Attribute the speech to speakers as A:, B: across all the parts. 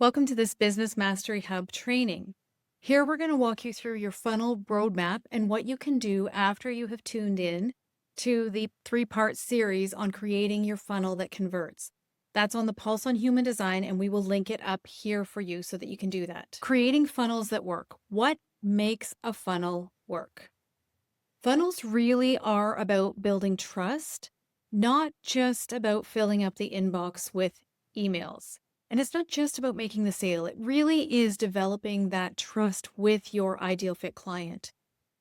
A: Welcome to this Business Mastery Hub training. Here we're going to walk you through your funnel roadmap and what you can do after you have tuned in to the three-part series on creating your funnel that converts. That's on the Pulse on Human Design, and we will link it up here for you so that you can do that. Creating funnels that work. What makes a funnel work? Funnels really are about building trust, not just about filling up the inbox with emails. And it's not just about making the sale. It really is developing that trust with your ideal fit client.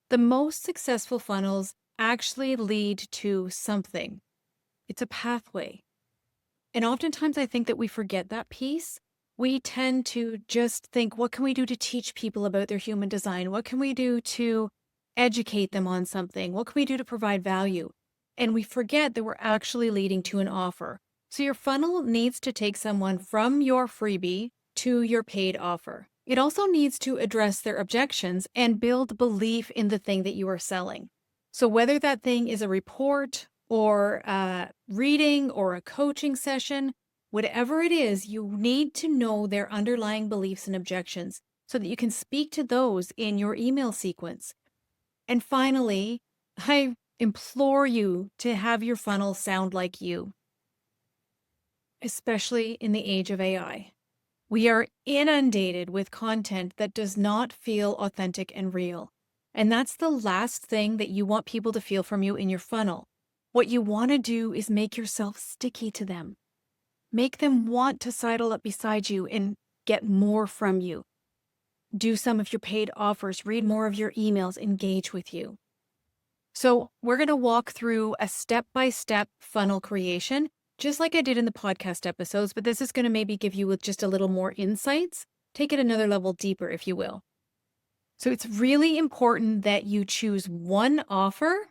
A: The most successful funnels actually lead to something. It's a pathway. And oftentimes I think that we forget that piece. We tend to just think, what can we do to teach people about their human design? What can we do to educate them on something? What can we do to provide value? And we forget that we're actually leading to an offer. So your funnel needs to take someone from your freebie to your paid offer. It also needs to address their objections and build belief in the thing that you are selling. So whether that thing is a report or a reading or a coaching session, whatever it is, you need to know their underlying beliefs and objections so that you can speak to those in your email sequence. And finally, I implore you to have your funnel sound like you, especially in the age of AI. We are inundated with content that does not feel authentic and real. And that's the last thing that you want people to feel from you in your funnel. What you want to do is make yourself sticky to them. Make them want to sidle up beside you and get more from you. Do some of your paid offers, read more of your emails, engage with you. So we're going to walk through a step-by-step funnel creation, just like I did in the podcast episodes, but this is going to maybe give you just a little more insights, take it another level deeper, if you will. So it's really important that you choose one offer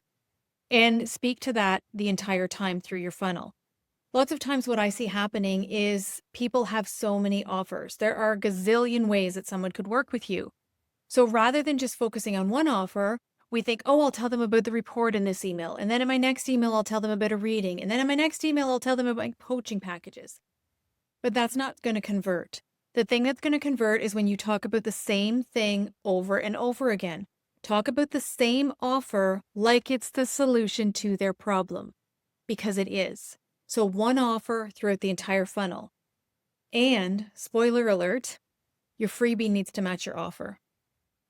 A: and speak to that the entire time through your funnel. Lots of times what I see happening is people have so many offers. There are a gazillion ways that someone could work with you. So rather than just focusing on one offer, we think, oh, I'll tell them about the report in this email. And then in my next email, I'll tell them about a reading. And then in my next email, I'll tell them about my coaching packages. But that's not going to convert. The thing that's going to convert is when you talk about the same thing over and over again. Talk about the same offer like it's the solution to their problem, because it is. So one offer throughout the entire funnel. And spoiler alert, your freebie needs to match your offer.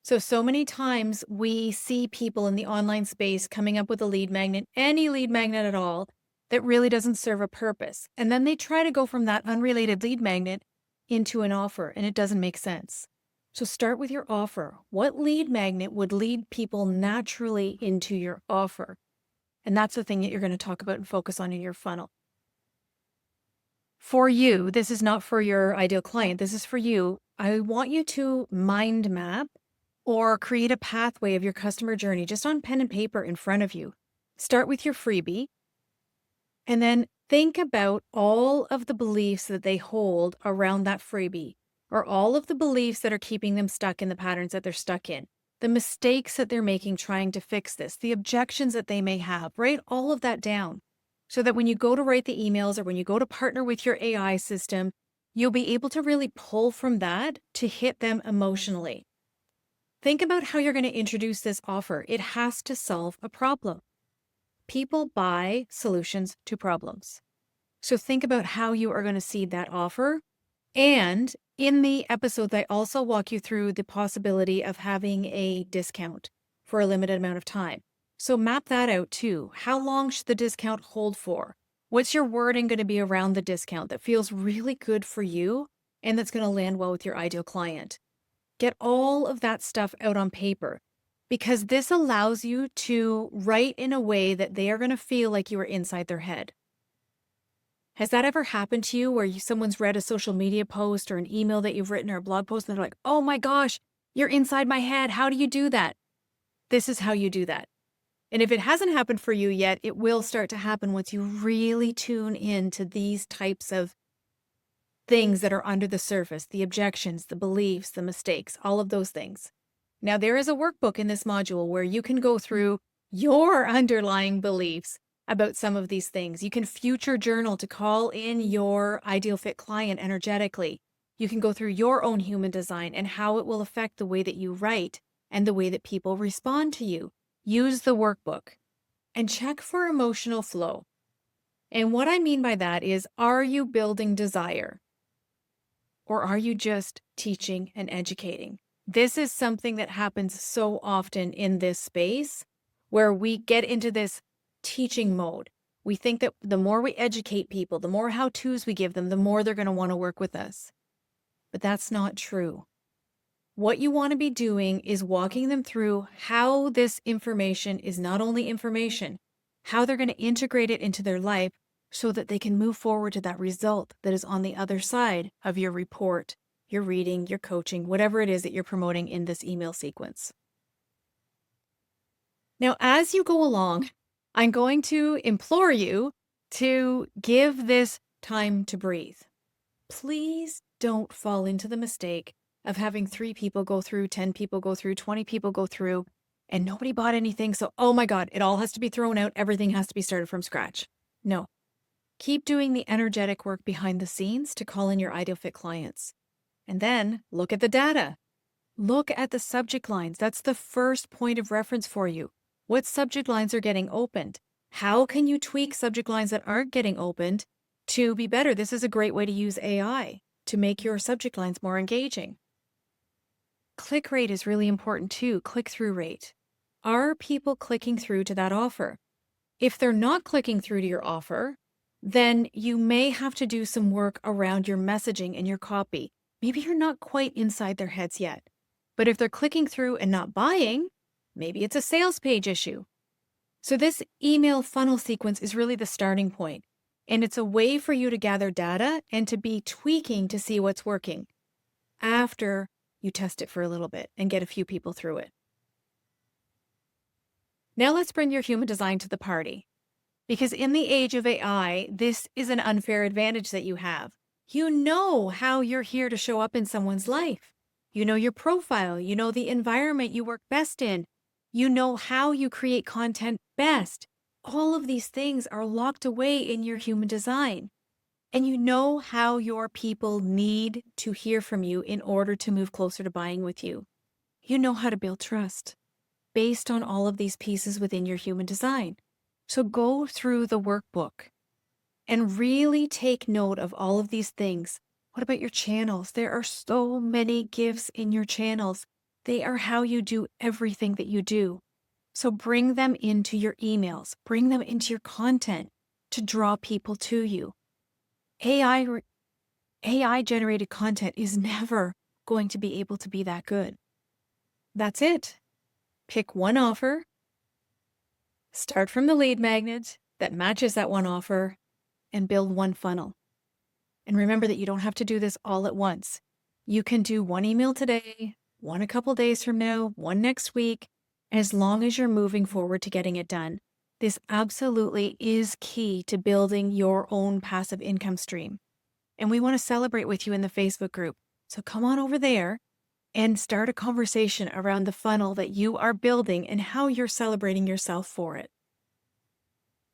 A: So many times we see people in the online space coming up with a lead magnet, any lead magnet at all, that really doesn't serve a purpose. And then they try to go from that unrelated lead magnet into an offer, and it doesn't make sense. So start with your offer. What lead magnet would lead people naturally into your offer? And that's the thing that you're going to talk about and focus on in your funnel. For you, this is not for your ideal client. This is for you. I want you to mind map or create a pathway of your customer journey just on pen and paper in front of you. Start with your freebie, and then think about all of the beliefs that they hold around that freebie, or all of the beliefs that are keeping them stuck in the patterns that they're stuck in, the mistakes that they're making trying to fix this, the objections that they may have. Write all of that down so that when you go to write the emails or when you go to partner with your AI system, you'll be able to really pull from that to hit them emotionally. Think about how you're going to introduce this offer. It has to solve a problem. People buy solutions to problems. So think about how you are going to seed that offer. And in the episodes, I also walk you through the possibility of having a discount for a limited amount of time. So map that out too. How long should the discount hold for? What's your wording going to be around the discount that feels really good for you and that's going to land well with your ideal client? Get all of that stuff out on paper, because this allows you to write in a way that they are going to feel like you are inside their head. Has that ever happened to you where someone's read a social media post or an email that you've written or a blog post and they're like, oh my gosh, you're inside my head. How do you do that? This is how you do that. And if it hasn't happened for you yet, it will start to happen once you really tune into these types of things that are under the surface, the objections, the beliefs, the mistakes, all of those things. Now, there is a workbook in this module where you can go through your underlying beliefs about some of these things. You can future journal to call in your ideal fit client energetically. You can go through your own human design and how it will affect the way that you write and the way that people respond to you. Use the workbook and check for emotional flow. And what I mean by that is, are you building desire? Or are you just teaching and educating? This is something that happens so often in this space where we get into this teaching mode. We think that the more we educate people, the more how-tos we give them, the more they're going to want to work with us. But that's not true. What you want to be doing is walking them through how this information is not only information, how they're going to integrate it into their life so that they can move forward to that result that is on the other side of your report, your reading, your coaching, whatever it is that you're promoting in this email sequence. Now, as you go along, I'm going to implore you to give this time to breathe. Please don't fall into the mistake of having 3 people go through, 10 people go through, 20 people go through, and nobody bought anything. So, oh my God, it all has to be thrown out. Everything has to be started from scratch. No. Keep doing the energetic work behind the scenes to call in your ideal fit clients. And then look at the data. Look at the subject lines. That's the first point of reference for you. What subject lines are getting opened? How can you tweak subject lines that aren't getting opened to be better? This is a great way to use AI to make your subject lines more engaging. Click rate is really important too. Click-through rate. Are people clicking through to that offer? If they're not clicking through to your offer, then you may have to do some work around your messaging and your copy. Maybe you're not quite inside their heads yet. But if they're clicking through and not buying, maybe it's a sales page issue. So this email funnel sequence is really the starting point. And it's a way for you to gather data and to be tweaking to see what's working after you test it for a little bit and get a few people through it. Now let's bring your human design to the party. Because in the age of AI, this is an unfair advantage that you have. You know how you're here to show up in someone's life. You know your profile. You know the environment you work best in. You know how you create content best. All of these things are locked away in your human design. And you know how your people need to hear from you in order to move closer to buying with you. You know how to build trust based on all of these pieces within your human design. So go through the workbook and really take note of all of these things. What about your channels? There are so many gifts in your channels. They are how you do everything that you do. So bring them into your emails, bring them into your content to draw people to you. AI-generated content is never going to be able to be that good. That's it. Pick one offer. Start from the lead magnet that matches that one offer and build one funnel. And remember that you don't have to do this all at once. You can do one email today, one a couple days from now, one next week, as long as you're moving forward to getting it done. This absolutely is key to building your own passive income stream. And we want to celebrate with you in the Facebook group. So come on over there and start a conversation around the funnel that you are building and how you're celebrating yourself for it.